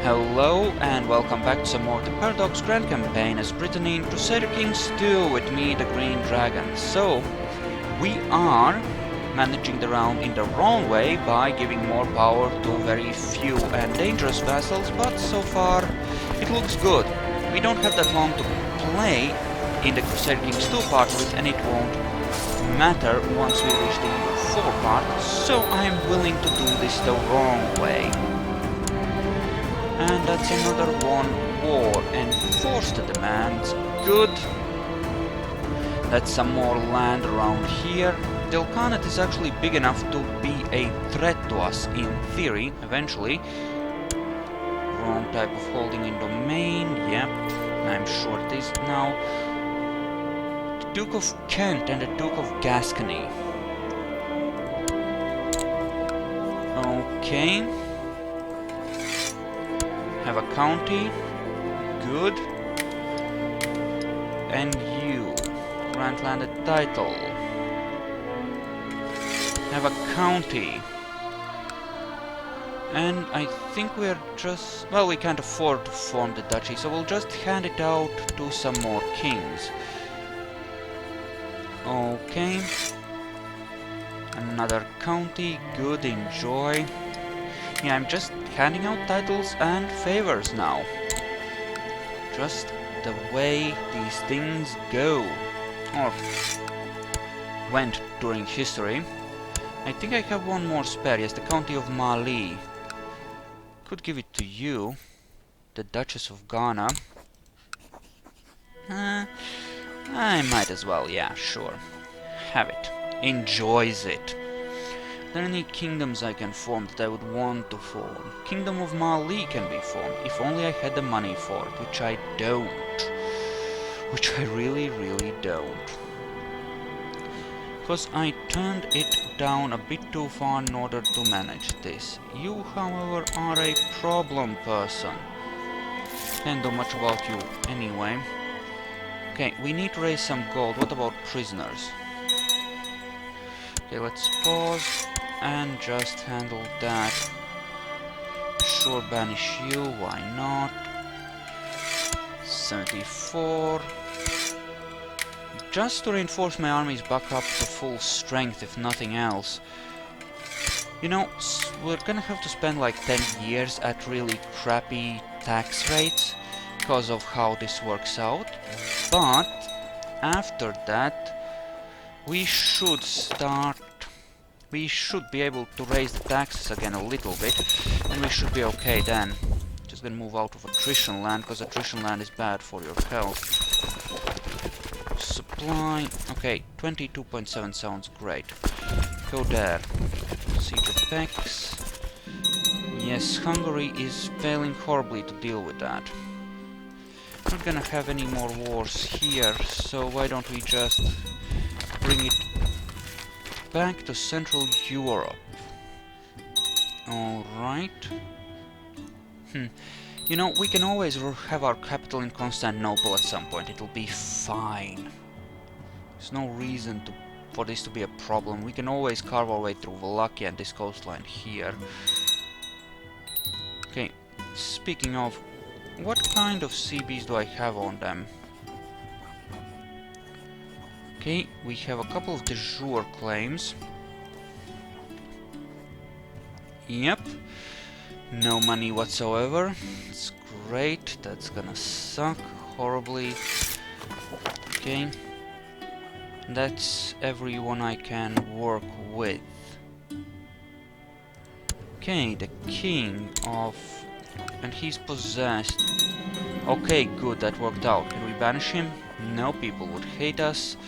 Hello and welcome back to some more The Paradox Grand Campaign as Brittany in Crusader Kings 2 with me, the Green Dragon. So, we are managing the round in the wrong way by giving more power to very few and dangerous vassals, but so far it looks good. We don't have that long to play in the Crusader Kings 2 part of it, and it won't matter once we reach the EU4 part, so I'm willing to do this the wrong way. And that's another one. War. Enforce the demands. Good. That's some more land around here. The Khanate is actually big enough to be a threat to us in theory, eventually. Wrong type of holding in domain. Yep, I'm sure it is now. The Duke of Kent and the Duke of Gascony. Okay. Have a county, good, and you, grant landed title, have a county, and I think we're just, well, we can't afford to form the duchy, so we'll just hand it out to some more kings. Okay, another county, good, enjoy. Yeah, I'm just handing out titles and favors now. Just the way these things go. Or went during history. I think I have one more spare. Yes, the County of Mali. Could give it to you. The Duchess of Ghana. I might as well, yeah, sure. Have it. Enjoys it. Are there any kingdoms I can form that I would want to form? Kingdom of Mali can be formed, if only I had the money for it, which I don't. Which I really, really don't. Because I turned it down a bit too far in order to manage this. You, however, are a problem person. Can't do much about you anyway. Okay, we need to raise some gold. What about prisoners? Okay, let's pause and just handle that. Sure, banish you, why not? 74. Just to reinforce my armies back up to full strength, if nothing else. You know, we're gonna have to spend like 10 years at really crappy tax rates because of how this works out. But after that, we should be able to raise the taxes again a little bit, and we should be okay then. Just gonna move out of attrition land, because attrition land is bad for your health. Supply, okay, 22.7 sounds great. Go there. Siege of Pex. Yes, Hungary is failing horribly to deal with that. Not gonna have any more wars here, so why don't we just bring it back to Central Europe. Alright. You know, we can always have our capital in Constantinople at some point. It'll be fine. There's no reason for this to be a problem. We can always carve our way through Wallachia and this coastline here. Okay, speaking of, what kind of CBs do I have on them? Okay, we have a couple of de jure claims. Yep. No money whatsoever. It's great. That's gonna suck horribly. Okay. That's everyone I can work with. Okay, the king of... and he's possessed. Okay, good, that worked out. Can we banish him? No, people would hate us.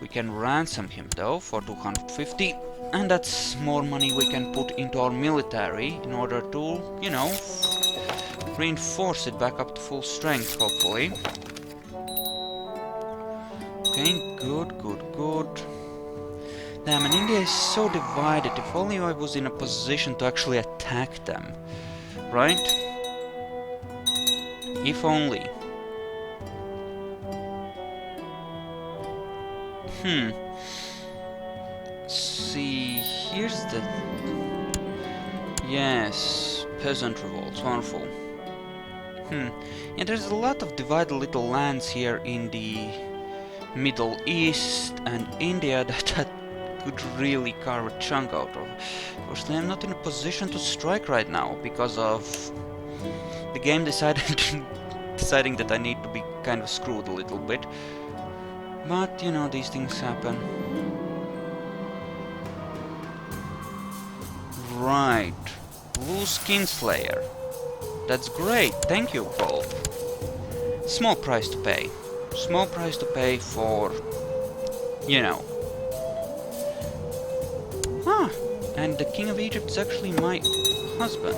We can ransom him though for 250, and that's more money we can put into our military in order to, you know, reinforce it back up to full strength, hopefully. Okay, good, good, good. Damn, and India is so divided. If only I was in a position to actually attack them. Right? If only. See, here's the... Yes, peasant revolts, wonderful. Yeah, there's a lot of divided little lands here in the Middle East and India that I could really carve a chunk out of. Fortunately, I'm not in a position to strike right now because of the game deciding that I need to be kind of screwed a little bit. But, you know, these things happen. Right. Blue Skin Slayer. That's great, thank you, Paul. Small price to pay. Small price to pay for... you know. Ah, and the King of Egypt is actually my husband.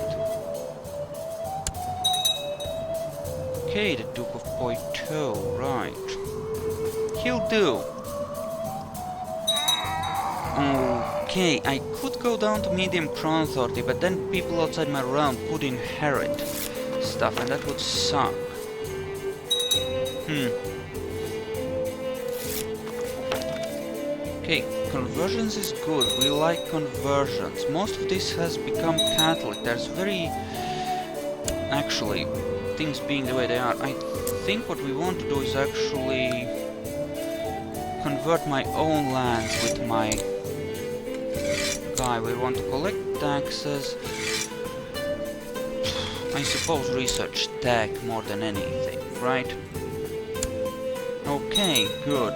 Okay, the Duke of Poitou, right. He'll do. Okay, I could go down to medium crown authority, but then people outside my realm could inherit stuff, and that would suck. Okay, conversions is good. We like conversions. Most of this has become Catholic. There's very... actually, things being the way they are, I think what we want to do is actually convert my own lands with my guy. We want to collect taxes. I suppose research tech more than anything, right? Okay, good.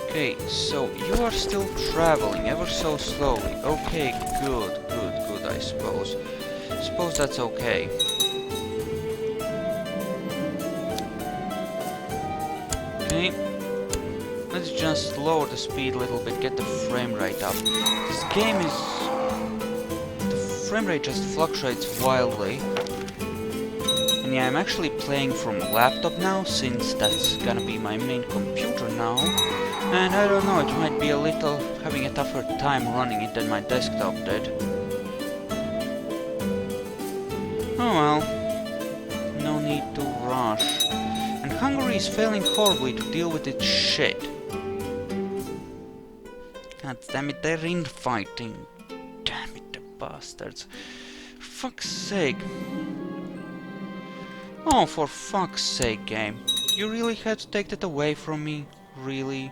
Okay, so you are still traveling ever so slowly. Okay, good, I suppose. Suppose that's okay. Okay. Let's just lower the speed a little bit, get the frame rate up. This game is... the frame rate just fluctuates wildly. And yeah, I'm actually playing from a laptop now, since that's gonna be my main computer now. And I don't know, it might be a little having a tougher time running it than my desktop did. Oh well, no need to rush. And Hungary is failing horribly to deal with its shit. God damn it, they're infighting. Damn it, the bastards. Fuck's sake. Oh, for fuck's sake, game. You really had to take that away from me? Really?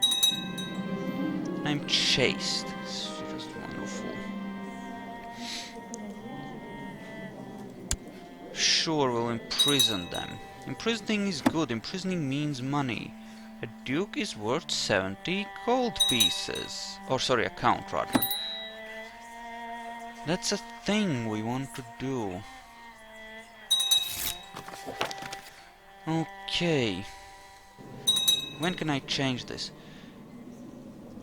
I'm chased. It's just wonderful. Sure, we'll imprison them. Imprisoning is good. Imprisoning means money. A duke is worth 70 gold pieces. Or sorry, a count rather. That's a thing we want to do. Okay. When can I change this?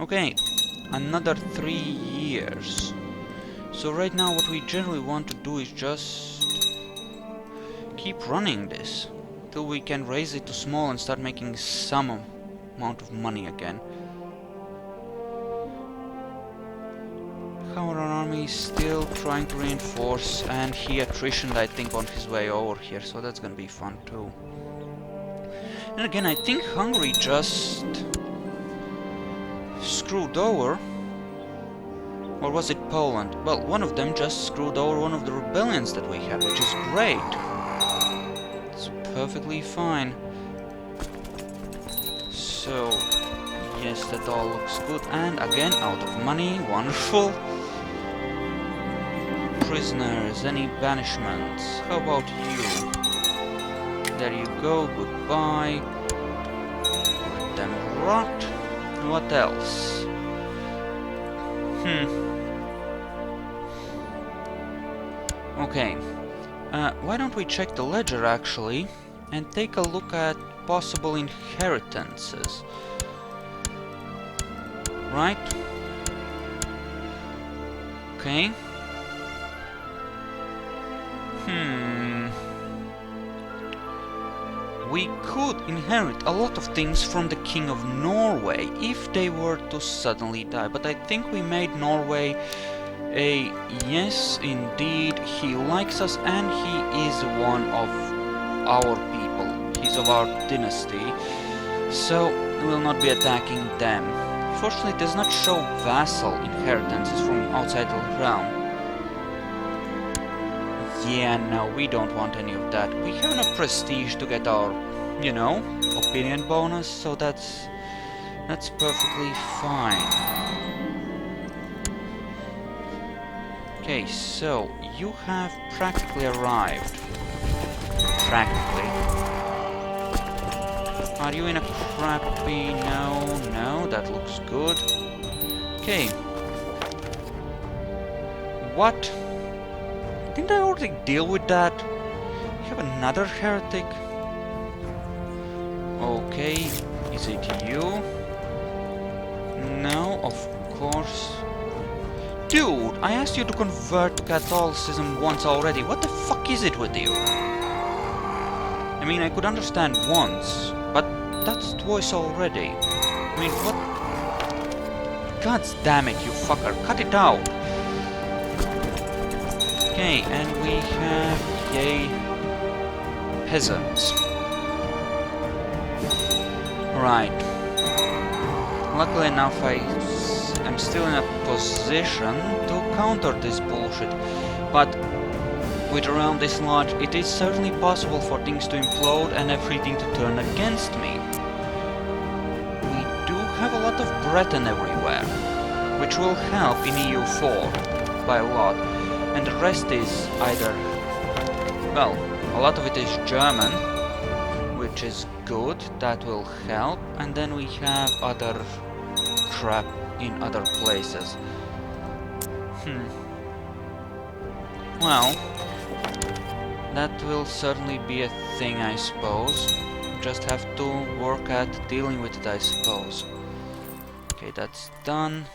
Okay, another 3 years. So right now what we generally want to do is just keep running this till we can raise it to small and start making some amount of money again. Our army is still trying to reinforce, and he attritioned, I think, on his way over here, so that's gonna be fun too. And again, I think Hungary just screwed over, or was it Poland? Well, one of them just screwed over one of the rebellions that we have, which is great. It's perfectly fine. So, yes, that all looks good. And again, out of money, wonderful. Prisoners, any banishments? How about you? There you go, goodbye. Let them rot. What else? Okay. Why don't we check the ledger actually and take a look at possible inheritances? Right? Okay. We could inherit a lot of things from the King of Norway if they were to suddenly die, but I think we made Norway a yes, indeed, he likes us and he is one of our people. He's of our dynasty, so we'll not be attacking them. Fortunately, it does not show vassal inheritances from outside the realm. Yeah, no, we don't want any of that. We have enough prestige to get our, you know, opinion bonus, so that's perfectly fine. Okay, so you have practically arrived. Practically. Are you in a crappy... No, that looks good. Okay. What? Didn't I already deal with that? You have another heretic? Okay, is it you? No, of course. Dude, I asked you to convert to Catholicism once already. What the fuck is it with you? I mean, I could understand once, but that's twice already. I mean, what? God damn it, you fucker. Cut it out. Okay, and we have... yay... peasants. Right. Luckily enough, I'm still in a position to counter this bullshit. But with a realm this large, it is certainly possible for things to implode and everything to turn against me. We do have a lot of Breton everywhere, which will help in EU4 by a lot. And the rest is either... well, a lot of it is German, which is good, that will help, and then we have other crap in other places. Well, that will certainly be a thing, I suppose. Just have to work at dealing with it, I suppose. Okay, that's done.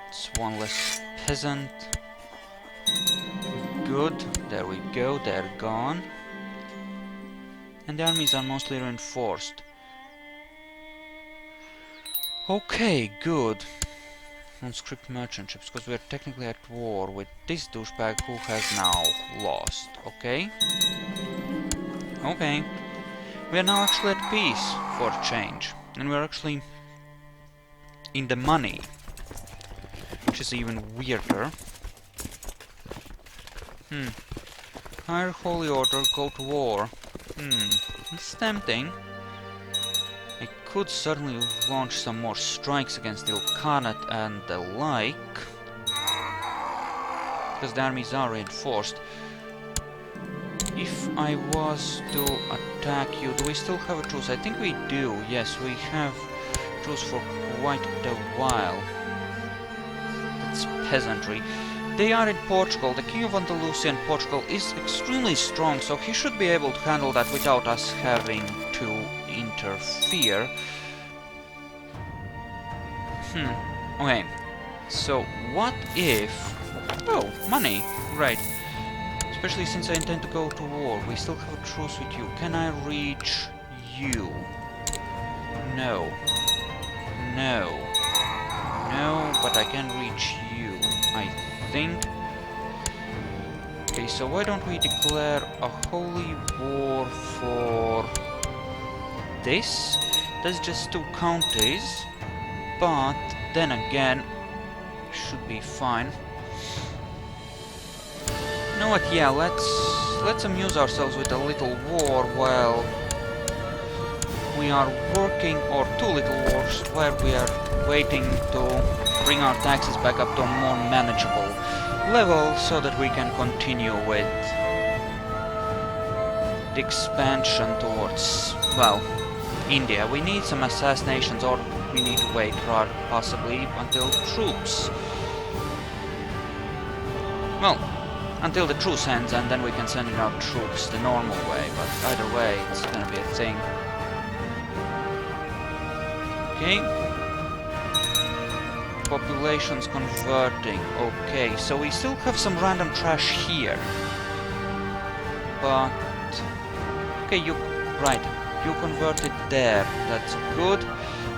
It's one less peasant. Good, there we go, they're gone. And the armies are mostly reinforced. Okay, good. Conscript merchant ships, because we are technically at war with this douchebag who has now lost. Okay? Okay. We are now actually at peace, for a change. And we are actually in the money. Which is even weirder. Higher Holy Order, go to war. It's tempting. I could certainly launch some more strikes against the Ilkhanate and the like. Because the armies are reinforced. If I was to attack you, do we still have a truce? I think we do. Yes, we have truce for quite a while. That's peasantry. They are in Portugal. The King of Andalusia in Portugal is extremely strong, so he should be able to handle that without us having to interfere. Okay. So, what if... oh, money. Right. Especially since I intend to go to war. We still have a truce with you. Can I reach you? No. No. No, but I can reach you, I think. Okay, so why don't we declare a holy war for this? That's just 2 counties, but then again, should be fine. You know what? Yeah, let's amuse ourselves with a little war while we are working, or 2 little wars, where we are waiting to bring our taxes back up to a more manageable level, so that we can continue with the expansion towards, well, India. We need some assassinations, or we need to wait possibly until troops. Well, until the truce ends, and then we can send in our troops the normal way, but either way, it's gonna be a thing. Okay. Population's converting. Okay, so we still have some random trash here. But... okay, right, you converted there. That's good.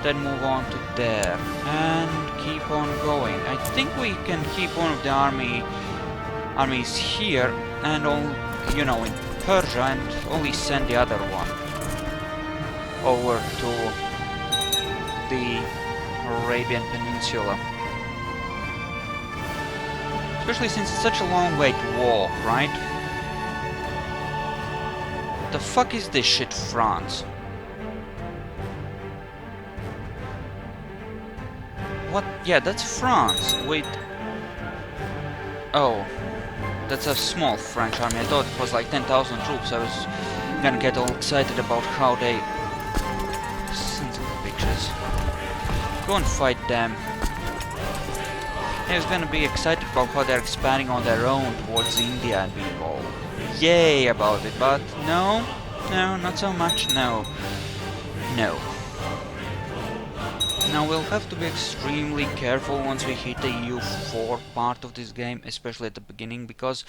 Then move on to there. And keep on going. I think we can keep one of the armies here, and you know, in Persia, and only send the other one over to the Arabian Peninsula. Especially since it's such a long way to walk, right? the fuck is this shit, France? What? Yeah, that's France. Wait. Oh. That's a small French army. I thought it was like 10,000 troops. I was gonna get all excited about how they... Sons of bitches. Go and fight them. I was gonna be excited about how they're expanding on their own towards India and being all yay about it, but no, no, not so much, no, no. Now we'll have to be extremely careful once we hit the EU4 part of this game, especially at the beginning, because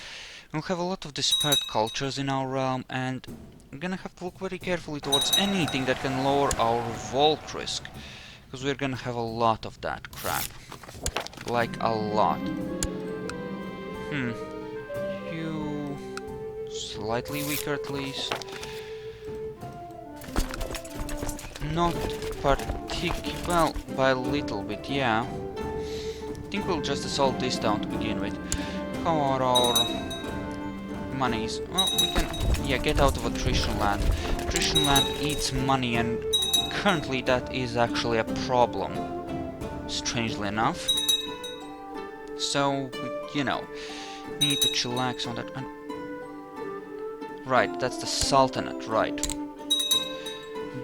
we'll have a lot of disparate cultures in our realm, and we're gonna have to look very carefully towards anything that can lower our revolt risk, because we're gonna have a lot of that crap. Like a lot. You... slightly weaker at least. Not well, by a little bit, yeah. I think we'll just assault this town to begin with. How are our monies? Well, we can, yeah, get out of attrition land. Attrition land eats money, and currently that is actually a problem, strangely enough. So, you know, need to chillax on that. And right, that's the Sultanate, right.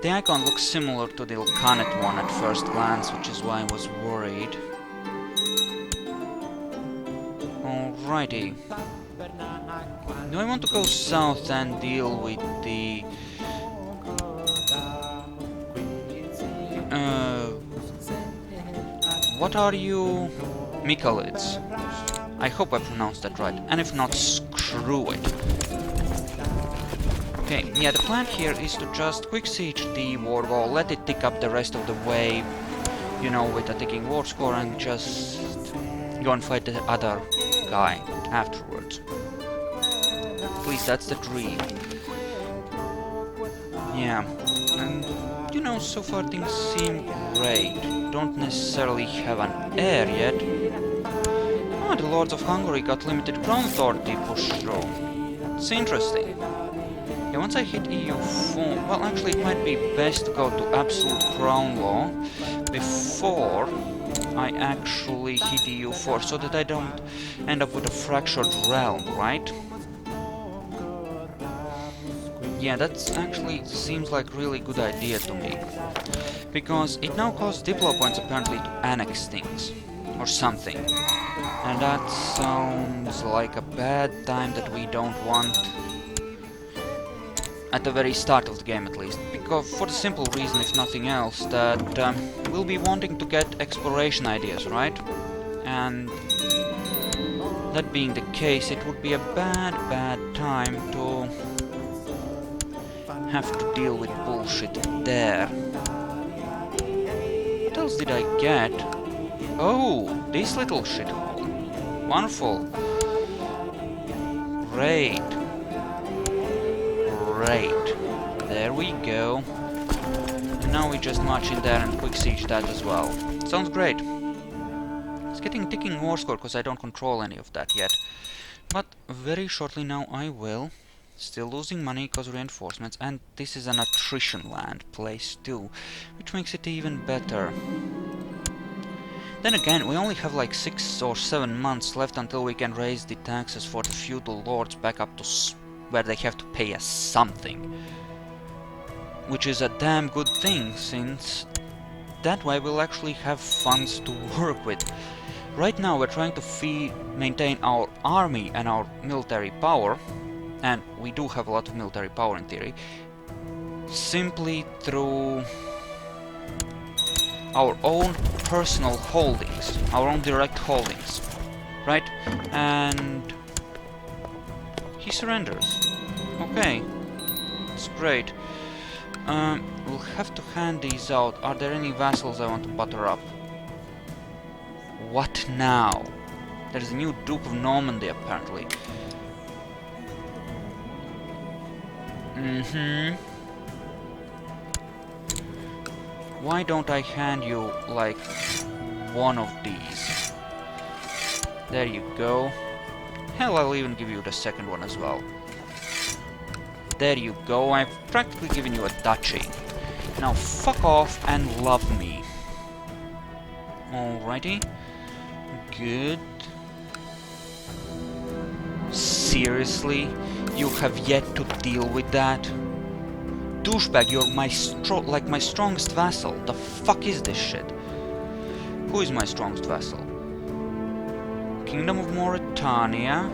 The icon looks similar to the Ilkhanate one at first glance, which is why I was worried. Alrighty. Do I want to go south and deal with the... what are you? Mikhalids. I hope I pronounced that right, and if not, screw it. Okay, yeah, the plan here is to just quick siege the war wall, let it tick up the rest of the way, you know, with a ticking war score, and just go and fight the other guy afterwards. At least that's the dream. Yeah, and you know, so far things seem great. Don't necessarily have an heir yet. Oh, the Lords of Hungary got limited crown authority pushed through. It's interesting. Yeah, once I hit EU4, well, actually it might be best to go to absolute crown law before I actually hit EU4, so that I don't end up with a fractured realm, right? Yeah, that actually seems like a really good idea to me, because it now costs Diplo points apparently to annex things, or something, and that sounds like a bad time that we don't want. At the very start of the game, at least, because for the simple reason, if nothing else, that we'll be wanting to get exploration ideas, right? And that being the case, it would be a bad time to have to deal with bullshit there. What else did I get? Oh, this little shithole. Wonderful. Great. Great. There we go. And now we just march in there and quick siege that as well. Sounds great. It's getting ticking war score because I don't control any of that yet. But very shortly now I will. Still losing money because reinforcements, and this is an attrition land place too, which makes it even better. Then again, we only have like 6 or 7 months left until we can raise the taxes for the feudal lords back up to where they have to pay us something. Which is a damn good thing, since that way we'll actually have funds to work with. Right now we're trying to maintain our army and our military power, and we do have a lot of military power in theory, simply through our own personal holdings, our own direct holdings, right? And he surrenders. Okay, it's great. We'll have to hand these out. Are there any vassals I want to butter up? What now? There's a new Duke of Normandy apparently. Why don't I hand you, like, one of these? There you go. Hell, I'll even give you the second one as well. There you go, I've practically given you a duchy. Now fuck off and love me. Alrighty. Good. Seriously? You have yet to deal with that? Douchebag, you're my my strongest vassal. The fuck is this shit? Who is my strongest vassal? Kingdom of Mauritania.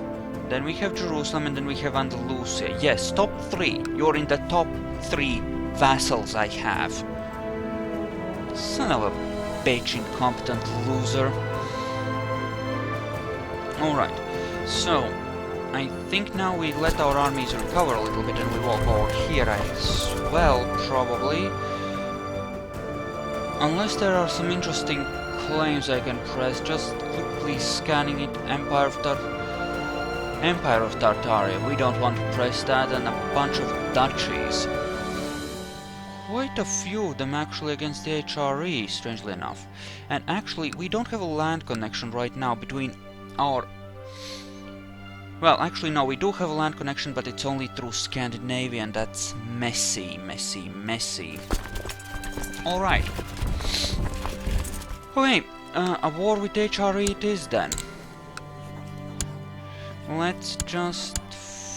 Then we have Jerusalem and then we have Andalusia. Yes, top 3. You're in the top 3 vassals I have. Son of a bitch, incompetent loser. Alright, so I think now we let our armies recover a little bit and we walk over here as well, probably. Unless there are some interesting claims I can press, just quickly scanning it. Empire of Tartaria, we don't want to press that, and a bunch of duchies. Quite a few of them actually against the HRE, strangely enough. And actually, we don't have a land connection right now between our... Well, actually no, we do have a land connection, but it's only through Scandinavia, and that's messy, messy, messy. Alright. Okay, a war with HRE it is then. Let's just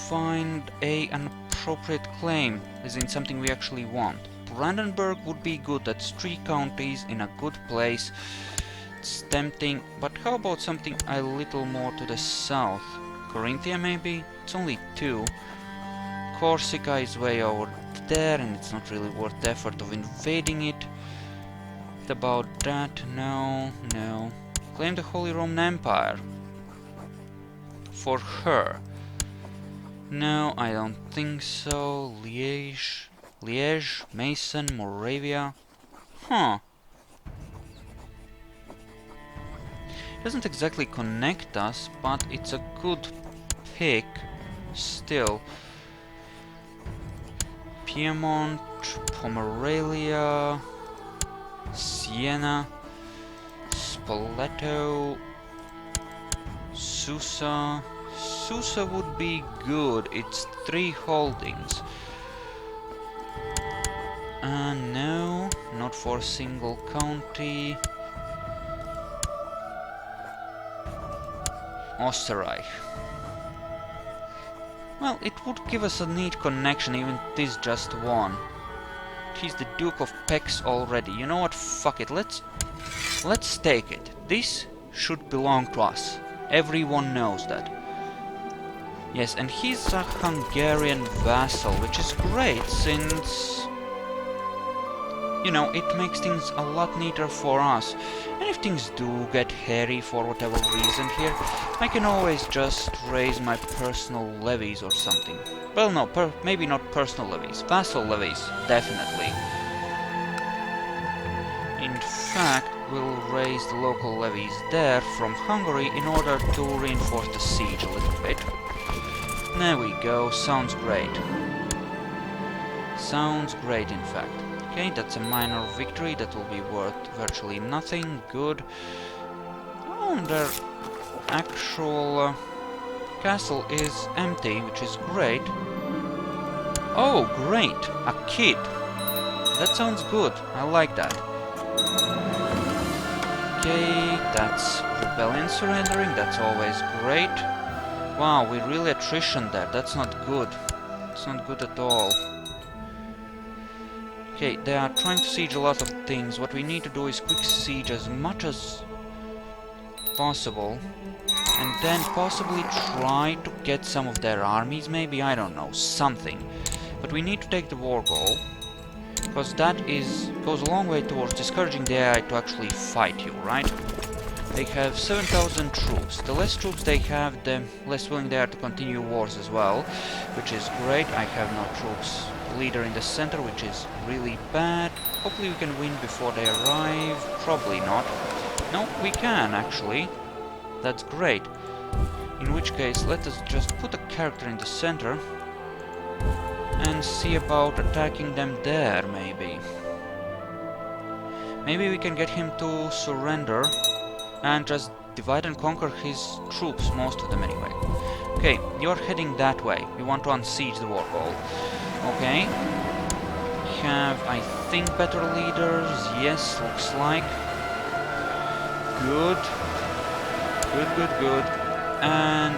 find an appropriate claim, as in something we actually want. Brandenburg would be good, that's 3 counties in a good place. It's tempting, but how about something a little more to the south? Carinthia maybe? It's only 2. Corsica is way over there and it's not really worth the effort of invading it. What about that? No, no. Claim the Holy Roman Empire. For her. No, I don't think so. Liège, Mason, Moravia. Huh. Doesn't exactly connect us, but it's a good pick still. Piedmont, Pomerania, Siena, Spoleto, Susa. Susa would be good, it's 3 holdings. No, not for a single county. Österreich. Well, it would give us a neat connection, even if it is just 1. He's the Duke of Pex already. You know what? Fuck it. Let's take it. This should belong to us. Everyone knows that. Yes, and he's a Hungarian vassal, which is great since, you know, it makes things a lot neater for us. And if things do get hairy for whatever reason here, I can always just raise my personal levies or something. Well, no, maybe not personal levies. Vassal levies, definitely. In fact, we'll raise the local levies there from Hungary in order to reinforce the siege a little bit. There we go, sounds great. Sounds great, in fact. Okay, that's a minor victory, that will be worth virtually nothing, good. Oh, their actual castle is empty, which is great. Oh, great, a kid. That sounds good, I like that. Okay, that's rebellion surrendering, that's always great. Wow, we really attrition there, that's not good. It's not good at all. Okay, they are trying to siege a lot of things. What we need to do is quick siege as much as possible. And then possibly try to get some of their armies, maybe, I don't know, something. But we need to take the war goal. Because that goes a long way towards discouraging the AI to actually fight you, right? They have 7,000 troops. The less troops they have, the less willing they are to continue wars as well, which is great. I have no troops leader in the center, which is really bad. Hopefully we can win before they arrive. Probably not. No, we can actually. That's great. In which case, let us just put a character in the center and see about attacking them there, maybe. Maybe we can get him to surrender and just divide and conquer his troops, most of them anyway. Okay, you're heading that way. You want to unsiege the war goal. Okay. Have, I think, better leaders. Yes, looks like. Good. Good, good, good. And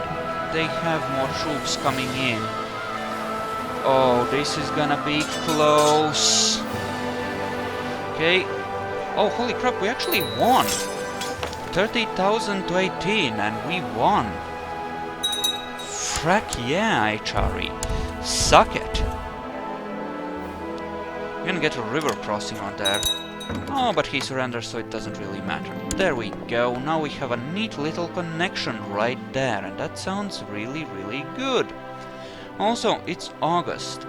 they have more troops coming in. Oh, this is gonna be close. Okay. Oh, holy crap, we actually won. 30,000 to 18, and we won. Frack yeah, HRE. Suck it. We're gonna get a river crossing on there. Oh, but he surrenders, so it doesn't really matter. There we go. Now we have a neat little connection right there, and that sounds really, really good. Also, it's August.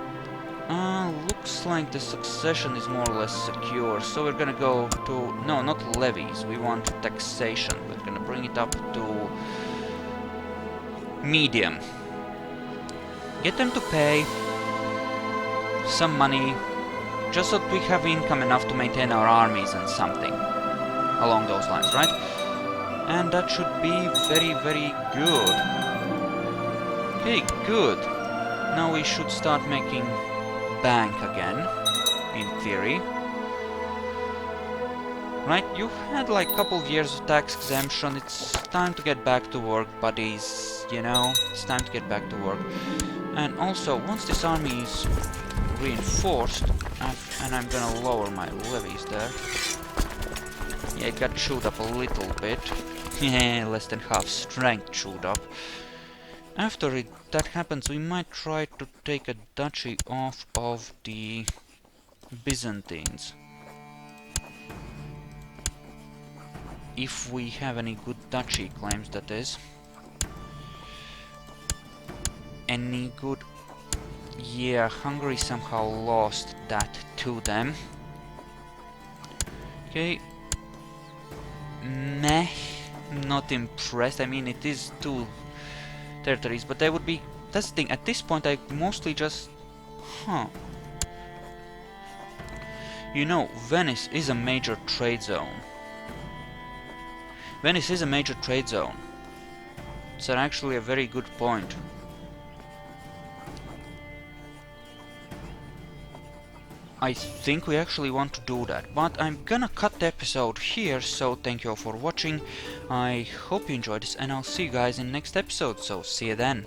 Looks like the succession is more or less secure, so we're gonna go to... No, not levies. We want taxation. We're gonna bring it up to... medium. Get them to pay some money, just so that we have income enough to maintain our armies and something along those lines, right? And that should be very, very good. Okay, good. Now we should start making bank again, in theory. Right, you've had like a couple of years of tax exemption. It's time to get back to work, buddies. You know, it's time to get back to work. And also, once this army is reinforced, and I'm gonna lower my levies there. Yeah, it got chewed up a little bit. Yeah, less than half strength chewed up. After that happens, we might try to take a duchy off of the Byzantines. If we have any good duchy claims, that is. Any good... Yeah, Hungary somehow lost that to them. Okay. Meh. Not impressed. I mean, it is 2 territories, but they would be... That's the thing, at this point I mostly just... Huh. You know, Venice is a major trade zone. Venice is a major trade zone. It's actually a very good point. I think we actually want to do that, but I'm gonna cut the episode here, so thank you all for watching. I hope you enjoyed this, and I'll see you guys in the next episode, so see you then.